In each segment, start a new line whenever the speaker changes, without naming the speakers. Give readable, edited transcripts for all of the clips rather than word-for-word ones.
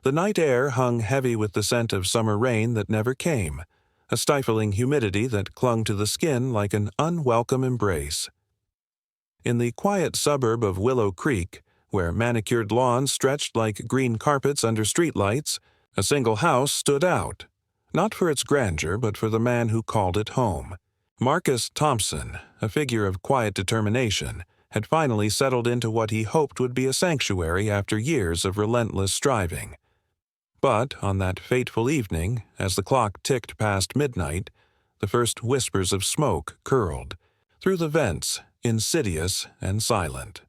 The night air hung heavy with the scent of summer rain that never came, a stifling humidity that clung to the skin like an unwelcome embrace. In the quiet suburb of Willow Creek, where manicured lawns stretched like green carpets under streetlights, a single house stood out, not for its grandeur but for the man who called it home. Marcus Thompson, a figure of quiet determination, had finally settled into what he hoped would be a sanctuary after years of relentless striving. But on that fateful evening, as the clock ticked past midnight, the first whispers of smoke curled through the vents, insidious and silent.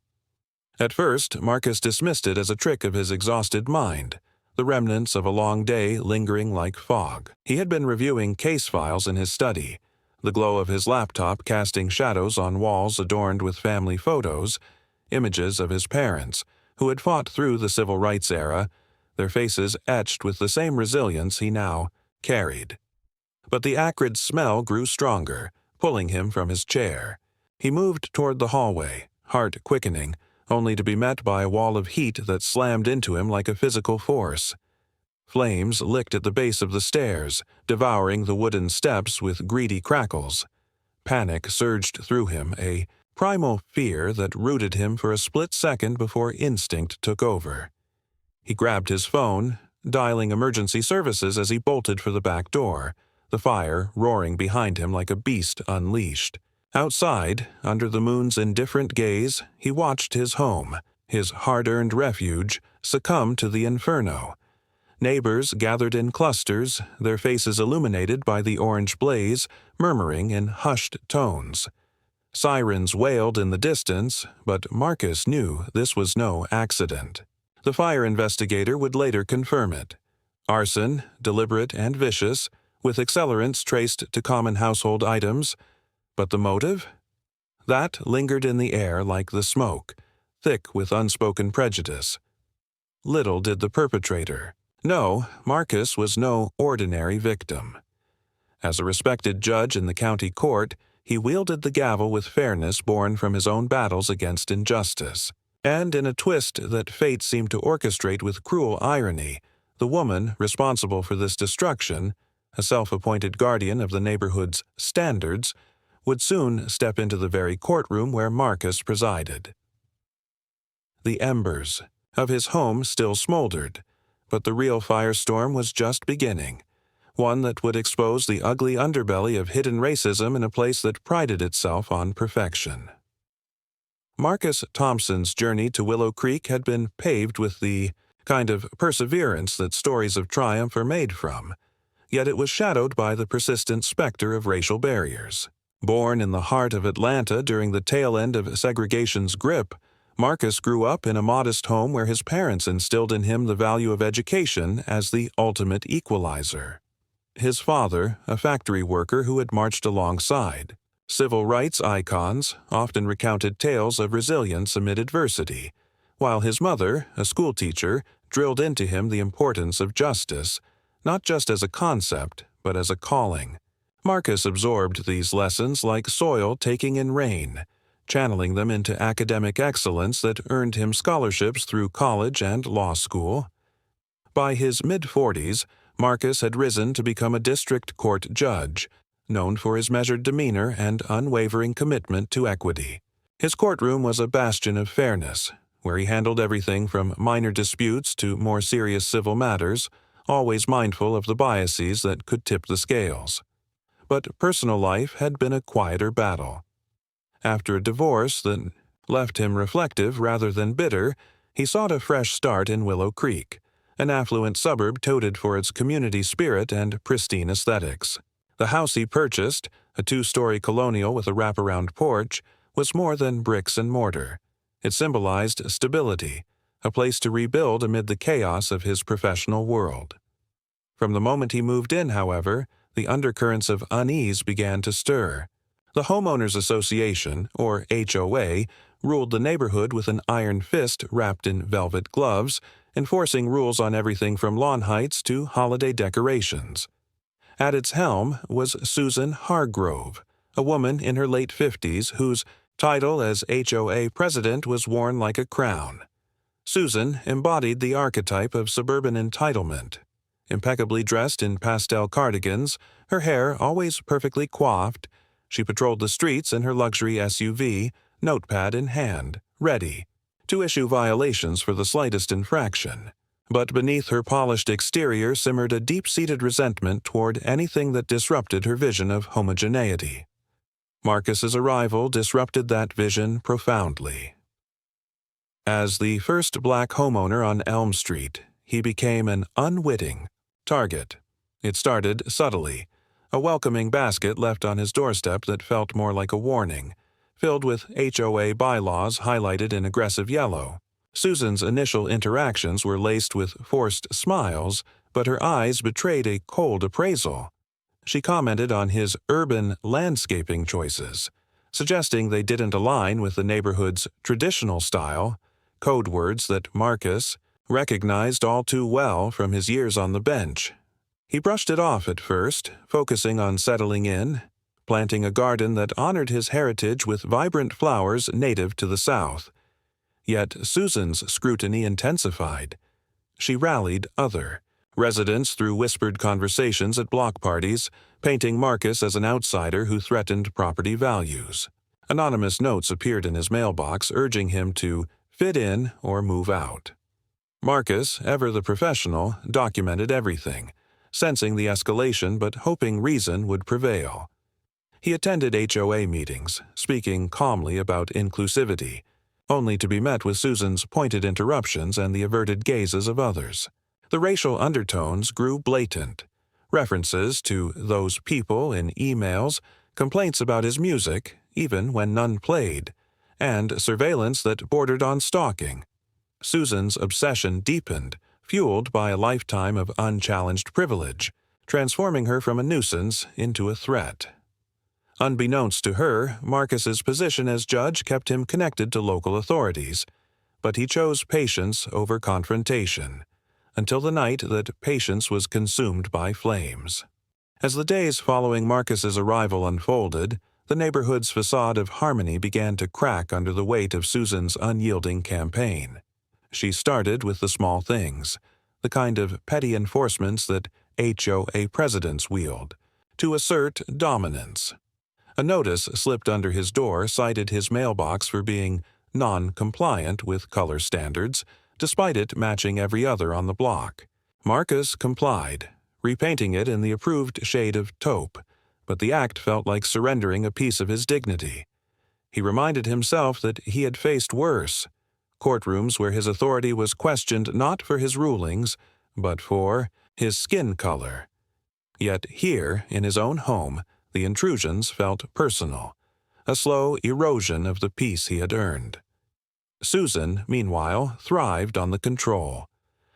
At first, Marcus dismissed it as a trick of his exhausted mind, the remnants of a long day lingering like fog. He had been reviewing case files in his study, the glow of his laptop casting shadows on walls adorned with family photos, images of his parents, who had fought through the civil rights era, their faces etched with the same resilience he now carried. But the acrid smell grew stronger, pulling him from his chair. He moved toward the hallway, heart quickening, only to be met by a wall of heat that slammed into him like a physical force. Flames licked at the base of the stairs, devouring the wooden steps with greedy crackles. Panic surged through him, a primal fear that rooted him for a split second before instinct took over. He grabbed his phone, dialing emergency services as he bolted for the back door, the fire roaring behind him like a beast unleashed. Outside, under the moon's indifferent gaze, he watched his home, his hard-earned refuge, succumb to the inferno. Neighbors gathered in clusters, their faces illuminated by the orange blaze, murmuring in hushed tones. Sirens wailed in the distance, but Marcus knew this was no accident. The fire investigator would later confirm it. Arson, deliberate and vicious, with accelerants traced to common household items. But the motive? That lingered in the air like the smoke, thick with unspoken prejudice. Little did the perpetrator know Marcus was no ordinary victim. As a respected judge in the county court, he wielded the gavel with fairness born from his own battles against injustice. And in a twist that fate seemed to orchestrate with cruel irony, the woman responsible for this destruction, a self-appointed guardian of the neighborhood's standards, would soon step into the very courtroom where Marcus presided. The embers of his home still smoldered, but the real firestorm was just beginning, one that would expose the ugly underbelly of hidden racism in a place that prided itself on perfection. Marcus Thompson's journey to Willow Creek had been paved with the kind of perseverance that stories of triumph are made from, yet it was shadowed by the persistent specter of racial barriers. Born in the heart of Atlanta during the tail end of segregation's grip, Marcus grew up in a modest home where his parents instilled in him the value of education as the ultimate equalizer. His father, a factory worker who had marched alongside. Civil rights icons often recounted tales of resilience amid adversity, while his mother, a schoolteacher, drilled into him the importance of justice, not just as a concept, but as a calling. Marcus absorbed these lessons like soil taking in rain, channeling them into academic excellence that earned him scholarships through college and law school. By his mid-40s, Marcus had risen to become a district court judge, known for his measured demeanor and unwavering commitment to equity. His courtroom was a bastion of fairness, where he handled everything from minor disputes to more serious civil matters, always mindful of the biases that could tip the scales. But personal life had been a quieter battle. After a divorce that left him reflective rather than bitter, he sought a fresh start in Willow Creek, an affluent suburb touted for its community spirit and pristine aesthetics. The house he purchased, a 2-story colonial with a wraparound porch, was more than bricks and mortar. It symbolized stability, a place to rebuild amid the chaos of his professional world. From the moment he moved in, however, the undercurrents of unease began to stir. The Homeowners Association, or HOA, ruled the neighborhood with an iron fist wrapped in velvet gloves, enforcing rules on everything from lawn heights to holiday decorations. At its helm was Susan Hargrove, a woman in her late 50s whose title as HOA president was worn like a crown. Susan embodied the archetype of suburban entitlement. Impeccably dressed in pastel cardigans, her hair always perfectly coiffed, she patrolled the streets in her luxury SUV, notepad in hand, ready to issue violations for the slightest infraction. But beneath her polished exterior simmered a deep-seated resentment toward anything that disrupted her vision of homogeneity. Marcus's arrival disrupted that vision profoundly. As the first black homeowner on Elm Street, he became an unwitting target. It started subtly, a welcoming basket left on his doorstep that felt more like a warning, filled with HOA bylaws highlighted in aggressive yellow. Susan's initial interactions were laced with forced smiles, but her eyes betrayed a cold appraisal. She commented on his urban landscaping choices, suggesting they didn't align with the neighborhood's traditional style, code words that Marcus recognized all too well from his years on the bench. He brushed it off at first, focusing on settling in, planting a garden that honored his heritage with vibrant flowers native to the South. Yet Susan's scrutiny intensified. She rallied other residents through whispered conversations at block parties, painting Marcus as an outsider who threatened property values. Anonymous notes appeared in his mailbox urging him to fit in or move out. Marcus, ever the professional, documented everything, sensing the escalation but hoping reason would prevail. He attended HOA meetings, speaking calmly about inclusivity, only to be met with Susan's pointed interruptions and the averted gazes of others. The racial undertones grew blatant. References to those people in emails, complaints about his music, even when none played, and surveillance that bordered on stalking. Susan's obsession deepened, fueled by a lifetime of unchallenged privilege, transforming her from a nuisance into a threat. Unbeknownst to her, Marcus's position as judge kept him connected to local authorities, but he chose patience over confrontation, until the night that patience was consumed by flames. As the days following Marcus's arrival unfolded, the neighborhood's facade of harmony began to crack under the weight of Susan's unyielding campaign. She started with the small things, the kind of petty enforcements that HOA presidents wield, to assert dominance. A notice slipped under his door cited his mailbox for being non-compliant with color standards, despite it matching every other on the block. Marcus complied, repainting it in the approved shade of taupe, but the act felt like surrendering a piece of his dignity. He reminded himself that he had faced worse, courtrooms where his authority was questioned not for his rulings, but for his skin color. Yet here, in his own home, the intrusions felt personal, a slow erosion of the peace he had earned. Susan, meanwhile, thrived on the control.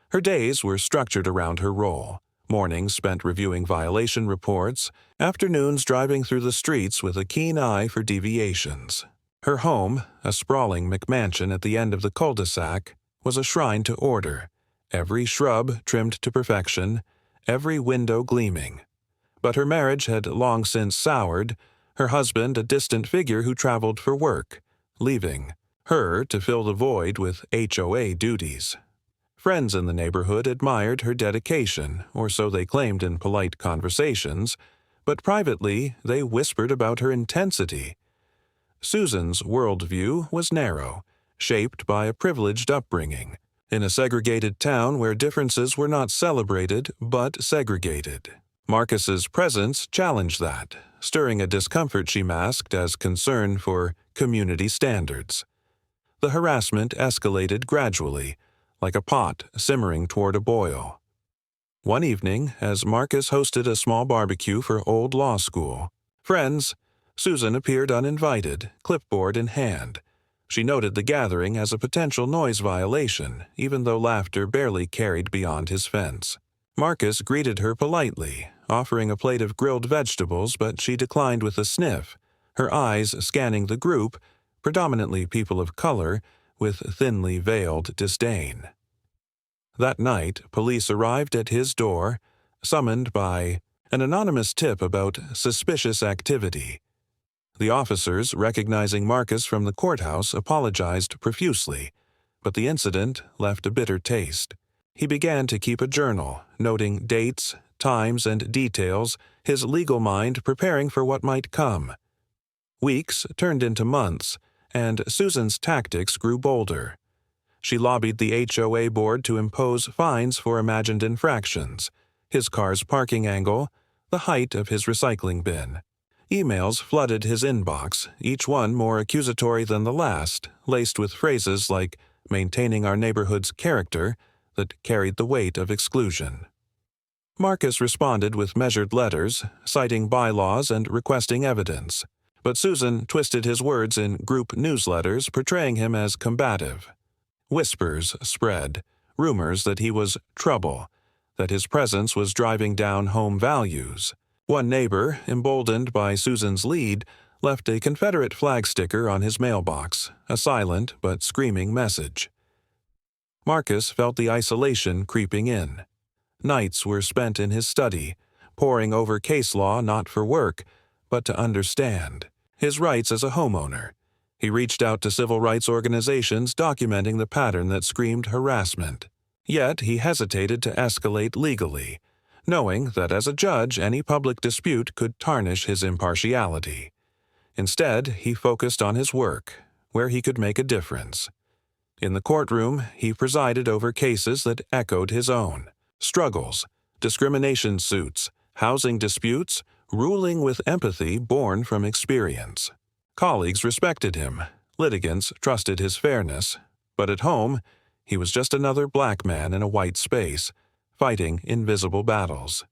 Her days were structured around her role, mornings spent reviewing violation reports, afternoons driving through the streets with a keen eye for deviations. Her home, a sprawling McMansion at the end of the cul-de-sac, was a shrine to order, every shrub trimmed to perfection, every window gleaming. But her marriage had long since soured, her husband a distant figure who traveled for work, leaving her to fill the void with HOA duties. Friends in the neighborhood admired her dedication, or so they claimed in polite conversations, but privately they whispered about her intensity. Susan's worldview was narrow, shaped by a privileged upbringing, in a segregated town where differences were not celebrated but segregated. Marcus's presence challenged that, stirring a discomfort she masked as concern for community standards. The harassment escalated gradually, like a pot simmering toward a boil. One evening, as Marcus hosted a small barbecue for old law school friends, Susan appeared uninvited, clipboard in hand. She noted the gathering as a potential noise violation, even though laughter barely carried beyond his fence. Marcus greeted her politely, offering a plate of grilled vegetables, but she declined with a sniff, her eyes scanning the group, predominantly people of color, with thinly veiled disdain. That night, police arrived at his door, summoned by an anonymous tip about suspicious activity. The officers, recognizing Marcus from the courthouse, apologized profusely, But the incident left a bitter taste. He began to keep a journal, noting dates, times, and details, his legal mind preparing for what might come. Weeks turned into months, and Susan's tactics grew bolder. She lobbied the HOA board to impose fines for imagined infractions: his car's parking angle, the height of his recycling bin. Emails flooded his inbox, each one more accusatory than the last, laced with phrases like "maintaining our neighborhood's character" that carried the weight of exclusion. Marcus responded with measured letters, citing bylaws and requesting evidence, but Susan twisted his words in group newsletters portraying him as combative. Whispers spread, rumors that he was trouble, that his presence was driving down home values. One neighbor, emboldened by Susan's lead, left a Confederate flag sticker on his mailbox, a silent but screaming message. Marcus felt the isolation creeping in. Nights were spent in his study, poring over case law not for work, but to understand his rights as a homeowner. He reached out to civil rights organizations documenting the pattern that screamed harassment. Yet he hesitated to escalate legally, knowing that as a judge any public dispute could tarnish his impartiality. Instead, he focused on his work, where he could make a difference. In the courtroom, he presided over cases that echoed his own: struggles, discrimination suits, housing disputes, ruling with empathy born from experience. Colleagues respected him, litigants trusted his fairness, but at home, he was just another black man in a white space, fighting invisible battles.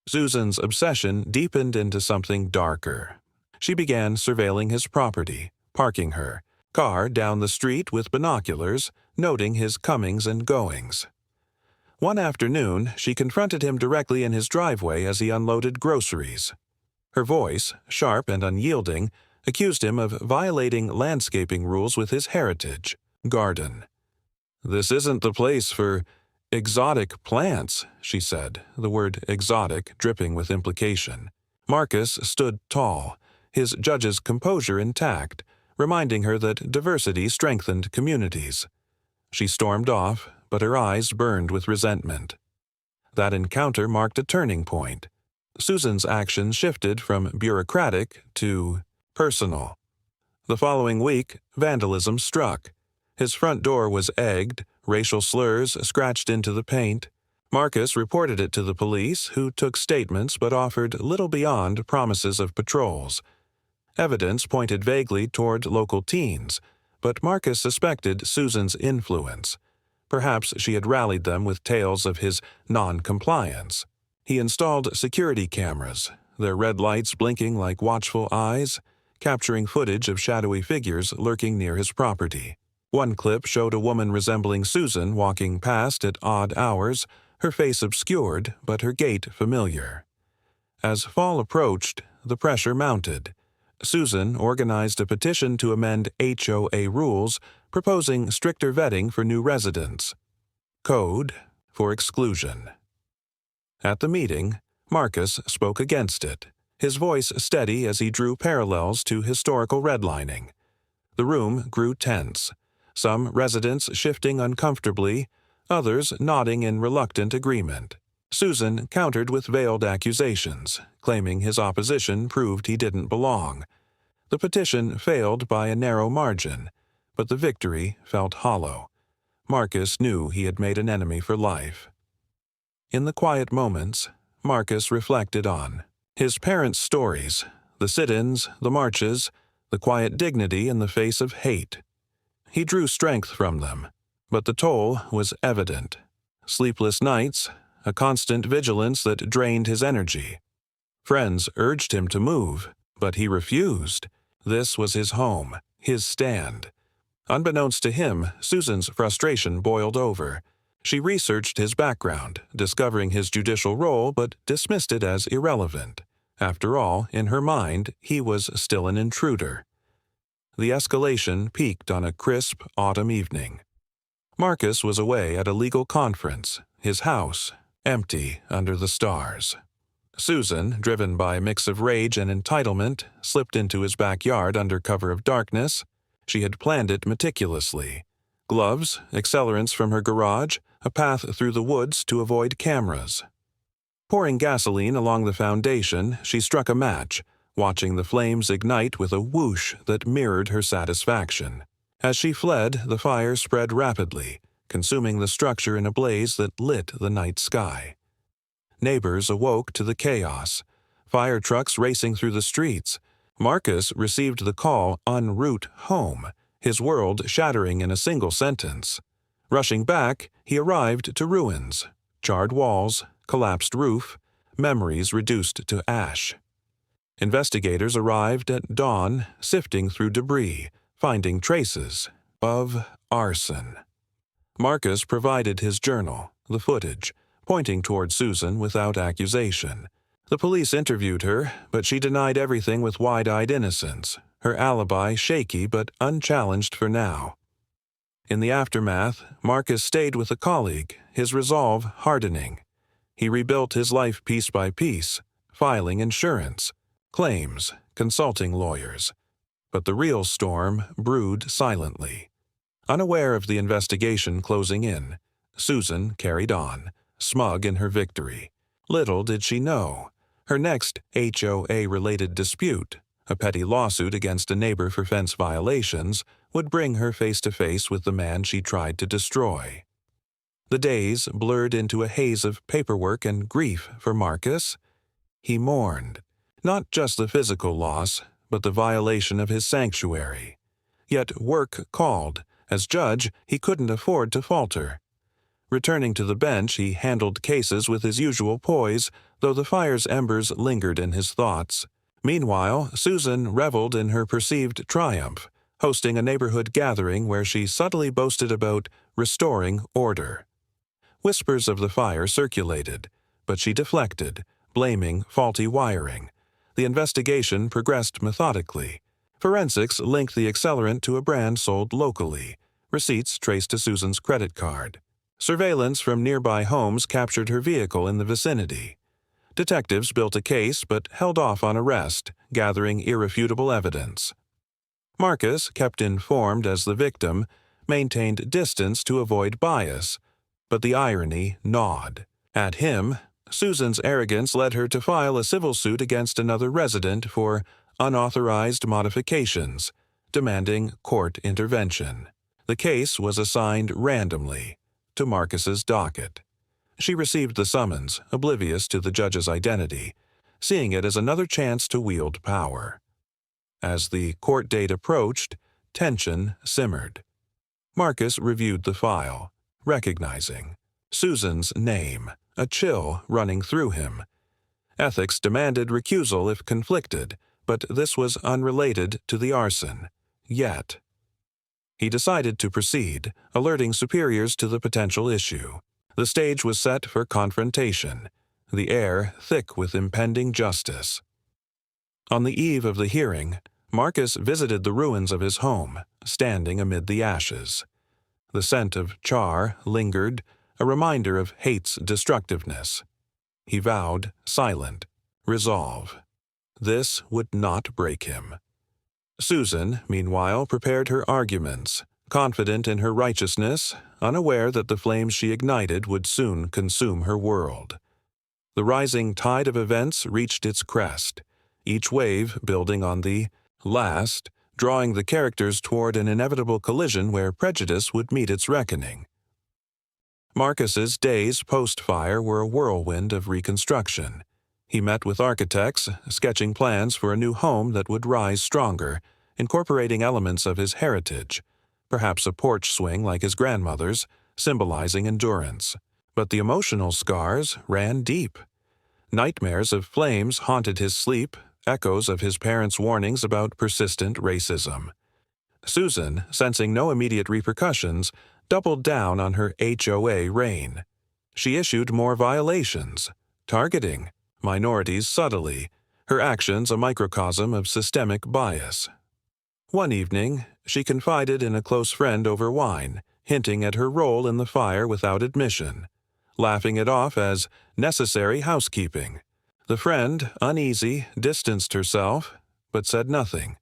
Susan's obsession deepened into something darker. She began surveilling his property, parking her car down the street with binoculars, noting his comings and goings. One afternoon, she confronted him directly in his driveway as he unloaded groceries. Her voice, sharp and unyielding, accused him of violating landscaping rules with his heritage garden. "This isn't the place for exotic plants," she said, the word exotic dripping with implication. Marcus stood tall, his judge's composure intact, reminding her that diversity strengthened communities. She stormed off, but her eyes burned with resentment. That encounter marked a turning point. Susan's actions shifted from bureaucratic to personal. The following week, vandalism struck. His front door was egged, racial slurs scratched into the paint. Marcus reported it to the police, who took statements but offered little beyond promises of patrols. Evidence pointed vaguely toward local teens, but Marcus suspected Susan's influence. Perhaps she had rallied them with tales of his non-compliance. He installed security cameras, their red lights blinking like watchful eyes, capturing footage of shadowy figures lurking near his property. One clip showed a woman resembling Susan walking past at odd hours, her face obscured but her gait familiar. As fall approached, the pressure mounted. Susan organized a petition to amend HOA rules, proposing stricter vetting for new residents. Code for exclusion. At the meeting, Marcus spoke against it, his voice steady as he drew parallels to historical redlining. The room grew tense, some residents shifting uncomfortably, others nodding in reluctant agreement. Susan countered with veiled accusations, claiming his opposition proved he didn't belong. The petition failed by a narrow margin, but the victory felt hollow. Marcus knew he had made an enemy for life. In the quiet moments, Marcus reflected on his parents' stories, the sit-ins, the marches, the quiet dignity in the face of hate. He drew strength from them, but the toll was evident. Sleepless nights, a constant vigilance that drained his energy. Friends urged him to move, but he refused. This was his home, his stand. Unbeknownst to him, Susan's frustration boiled over. She researched his background, discovering his judicial role but dismissed it as irrelevant. After all, in her mind, he was still an intruder. The escalation peaked on a crisp autumn evening. Marcus was away at a legal conference, his house empty under the stars. Susan, driven by a mix of rage and entitlement, slipped into his backyard under cover of darkness. She had planned it meticulously. Gloves, accelerants from her garage, a path through the woods to avoid cameras. Pouring gasoline along the foundation, she struck a match, watching the flames ignite with a whoosh that mirrored her satisfaction. As she fled, the fire spread rapidly, consuming the structure in a blaze that lit the night sky. Neighbors awoke to the chaos. Fire trucks racing through the streets. Marcus received the call en route home, his world shattering in a single sentence. Rushing back, he arrived to ruins, charred walls, collapsed roof, memories reduced to ash. Investigators arrived at dawn, sifting through debris, finding traces of arson. Marcus provided his journal, the footage, pointing toward Susan without accusation. The police interviewed her, but she denied everything with wide-eyed innocence, her alibi shaky but unchallenged for now. In the aftermath, Marcus stayed with a colleague, his resolve hardening. He rebuilt his life piece by piece, filing insurance, claims, consulting lawyers. But the real storm brewed silently. Unaware of the investigation closing in, Susan carried on, smug in her victory. Little did she know, her next HOA-related dispute, a petty lawsuit against a neighbor for fence violations, would bring her face-to-face with the man she tried to destroy. The days blurred into a haze of paperwork and grief for Marcus. He mourned, not just the physical loss, but the violation of his sanctuary. Yet work called. As judge, he couldn't afford to falter. Returning to the bench, he handled cases with his usual poise, though the fire's embers lingered in his thoughts. Meanwhile, Susan reveled in her perceived triumph, hosting a neighborhood gathering where she subtly boasted about restoring order. Whispers of the fire circulated, but she deflected, blaming faulty wiring. The investigation progressed methodically. Forensics linked the accelerant to a brand sold locally. Receipts traced to Susan's credit card. Surveillance from nearby homes captured her vehicle in the vicinity. Detectives built a case but held off on arrest, gathering irrefutable evidence. Marcus, kept informed as the victim, maintained distance to avoid bias, but the irony gnawed. At him, Susan's arrogance led her to file a civil suit against another resident for unauthorized modifications, demanding court intervention. The case was assigned randomly to Marcus's docket. She received the summons, oblivious to the judge's identity, seeing it as another chance to wield power. As the court date approached, tension simmered. Marcus reviewed the file, recognizing Susan's name, a chill running through him. Ethics demanded recusal if conflicted, but this was unrelated to the arson. Yet, he decided to proceed, alerting superiors to the potential issue. The stage was set for confrontation, the air thick with impending justice. On the eve of the hearing, Marcus visited the ruins of his home, standing amid the ashes. The scent of char lingered, a reminder of hate's destructiveness. He vowed, silent, resolve. This would not break him. Susan, meanwhile, prepared her arguments, confident in her righteousness, unaware that the flames she ignited would soon consume her world. The rising tide of events reached its crest, each wave building on the last, drawing the characters toward an inevitable collision where prejudice would meet its reckoning. Marcus's days post-fire were a whirlwind of reconstruction. He met with architects, sketching plans for a new home that would rise stronger, incorporating elements of his heritage, perhaps a porch swing like his grandmother's, symbolizing endurance. But the emotional scars ran deep. Nightmares of flames haunted his sleep, echoes of his parents' warnings about persistent racism. Susan, sensing no immediate repercussions, doubled down on her HOA reign. She issued more violations, targeting minorities subtly, her actions a microcosm of systemic bias. One evening, she confided in a close friend over wine, hinting at her role in the fire without admission, laughing it off as necessary housekeeping. The friend, uneasy, distanced herself, but said nothing.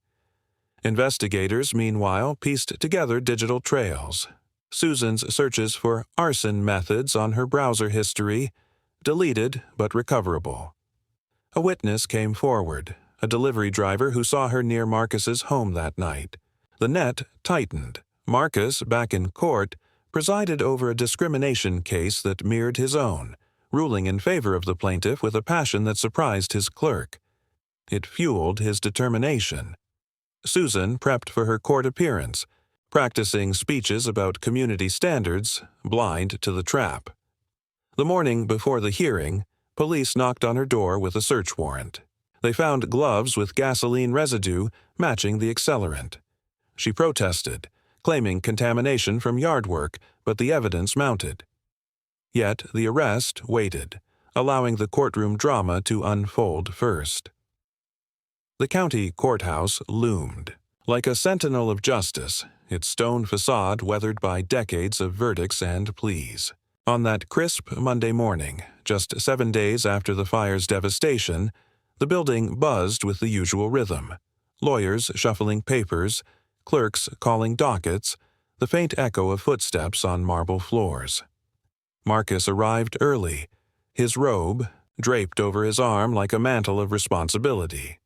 Investigators, meanwhile, pieced together digital trails. Susan's searches for arson methods on her browser history, deleted but recoverable. A witness came forward, a delivery driver who saw her near Marcus's home that night. The net tightened. Marcus, back in court, presided over a discrimination case that mirrored his own, ruling in favor of the plaintiff with a passion that surprised his clerk. It fueled his determination. Susan prepped for her court appearance, practicing speeches about community standards, blind to the trap. The morning before the hearing, police knocked on her door with a search warrant. They found gloves with gasoline residue matching the accelerant. She protested, claiming contamination from yard work, but the evidence mounted. Yet the arrest waited, allowing the courtroom drama to unfold first. The county courthouse loomed. Like a sentinel of justice, its stone facade weathered by decades of verdicts and pleas. On that crisp Monday morning, just 7 days after the fire's devastation, the building buzzed with the usual rhythm. Lawyers shuffling papers, clerks calling dockets, the faint echo of footsteps on marble floors. Marcus arrived early, his robe draped over his arm like a mantle of responsibility.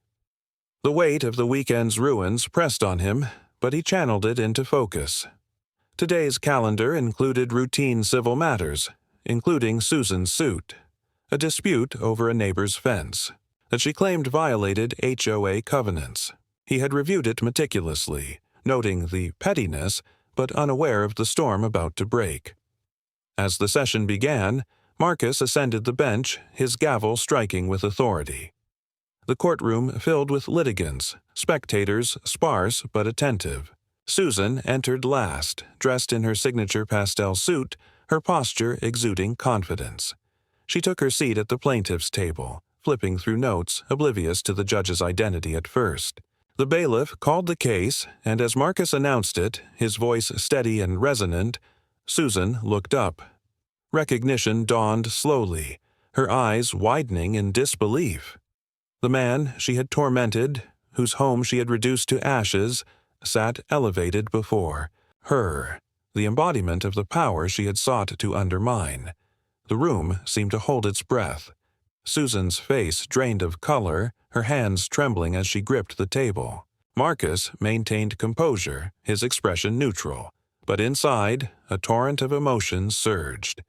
The weight of the weekend's ruins pressed on him, but he channeled it into focus. Today's calendar included routine civil matters, including Susan's suit, a dispute over a neighbor's fence that she claimed violated HOA covenants. He had reviewed it meticulously, noting the pettiness but unaware of the storm about to break. As the session began, Marcus ascended the bench, his gavel striking with authority. The courtroom filled with litigants, spectators sparse but attentive. Susan entered last, dressed in her signature pastel suit, her posture exuding confidence. She took her seat at the plaintiff's table, flipping through notes, oblivious to the judge's identity at first. The bailiff called the case, and as Marcus announced it, his voice steady and resonant, Susan looked up. Recognition dawned slowly, her eyes widening in disbelief. The man she had tormented, whose home she had reduced to ashes, sat elevated before her, the embodiment of the power she had sought to undermine. The room seemed to hold its breath. Susan's face drained of color, her hands trembling as she gripped the table. Marcus maintained composure, his expression neutral, but inside, a torrent of emotions surged.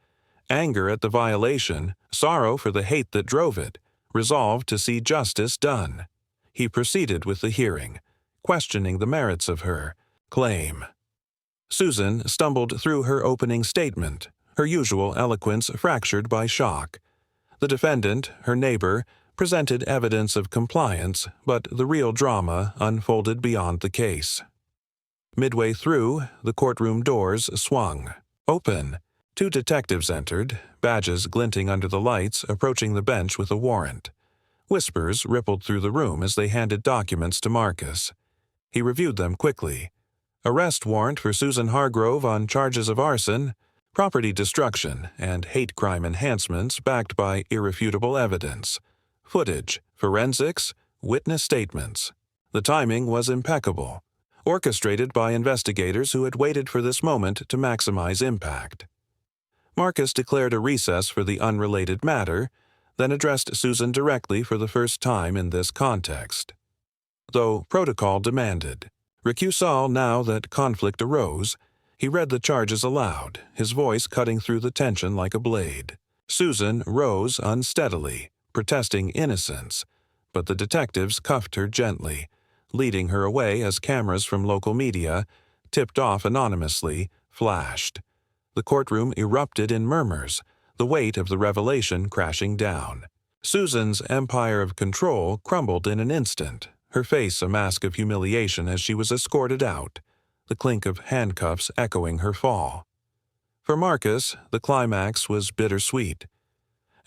Anger at the violation, sorrow for the hate that drove it, resolved to see justice done. He proceeded with the hearing, questioning the merits of her claim. Susan stumbled through her opening statement, her usual eloquence fractured by shock. The defendant, her neighbor, presented evidence of compliance, but the real drama unfolded beyond the case. Midway through, the courtroom doors swung open. 2 detectives entered, badges glinting under the lights, approaching the bench with a warrant. Whispers rippled through the room as they handed documents to Marcus. He reviewed them quickly. Arrest warrant for Susan Hargrove on charges of arson, property destruction, and hate crime enhancements backed by irrefutable evidence. Footage, forensics, witness statements. The timing was impeccable, orchestrated by investigators who had waited for this moment to maximize impact. Marcus declared a recess for the unrelated matter, then addressed Susan directly for the first time in this context. Though protocol demanded, recusal now that conflict arose, he read the charges aloud, his voice cutting through the tension like a blade. Susan rose unsteadily, protesting innocence, but the detectives cuffed her gently, leading her away as cameras from local media, tipped off anonymously, flashed. The courtroom erupted in murmurs, the weight of the revelation crashing down. Susan's empire of control crumbled in an instant, her face a mask of humiliation as she was escorted out, the clink of handcuffs echoing her fall. For Marcus, the climax was bittersweet.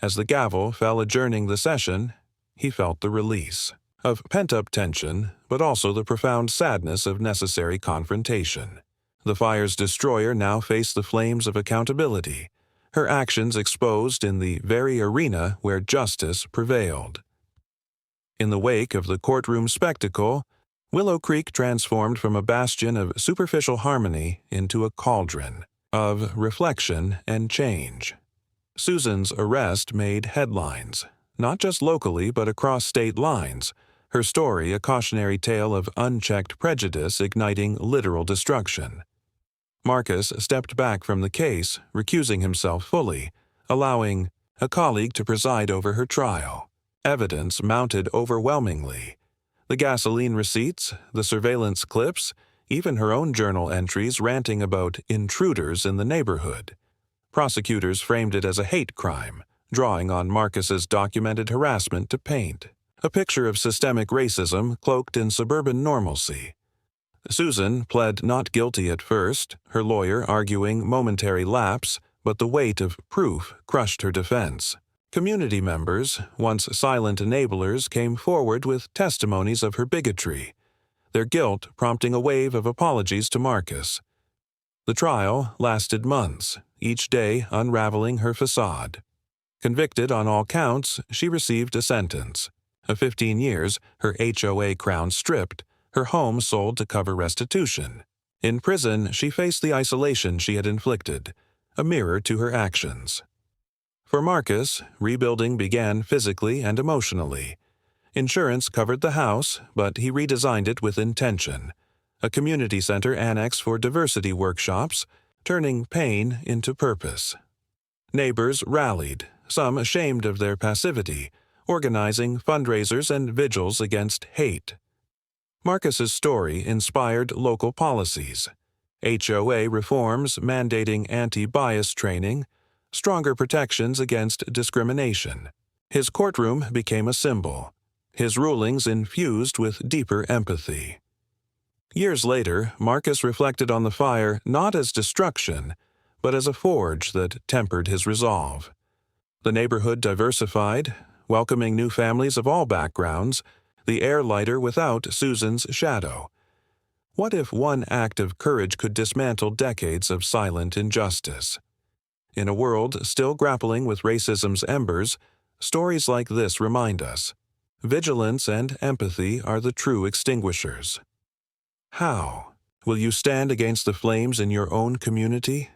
As the gavel fell adjourning the session, he felt the release of pent-up tension, but also the profound sadness of necessary confrontation. The fire's destroyer now faced the flames of accountability, her actions exposed in the very arena where justice prevailed. In the wake of the courtroom spectacle, Willow Creek transformed from a bastion of superficial harmony into a cauldron. of reflection and change. Susan's arrest made headlines, not just locally but across state lines, her story a cautionary tale of unchecked prejudice igniting literal destruction. Marcus stepped back from the case, recusing himself fully, allowing a colleague to preside over her trial. Evidence mounted overwhelmingly. The gasoline receipts, the surveillance clips, even her own journal entries ranting about intruders in the neighborhood. Prosecutors framed it as a hate crime, drawing on Marcus's documented harassment to paint a picture of systemic racism cloaked in suburban normalcy. Susan pled not guilty at first, her lawyer arguing momentary lapse, but the weight of proof crushed her defense. Community members, once silent enablers, came forward with testimonies of her bigotry, their guilt prompting a wave of apologies to Marcus. The trial lasted months, each day unraveling her facade. Convicted on all counts, she received a sentence. Of 15 years, her HOA crown stripped, her home sold to cover restitution. In prison, she faced the isolation she had inflicted, a mirror to her actions. For Marcus, rebuilding began physically and emotionally. Insurance covered the house, but he redesigned it with intention. A community center annex for diversity workshops, turning pain into purpose. Neighbors rallied, some ashamed of their passivity, organizing fundraisers and vigils against hate. Marcus's story inspired local policies. HOA reforms mandating anti-bias training, stronger protections against discrimination. His courtroom became a symbol, his rulings infused with deeper empathy. Years later, Marcus reflected on the fire not as destruction, but as a forge that tempered his resolve. The neighborhood diversified, welcoming new families of all backgrounds, the air lighter without Susan's shadow. What if one act of courage could dismantle decades of silent injustice? In a world still grappling with racism's embers, stories like this remind us, vigilance and empathy are the true extinguishers. How? Will you stand against the flames in your own community?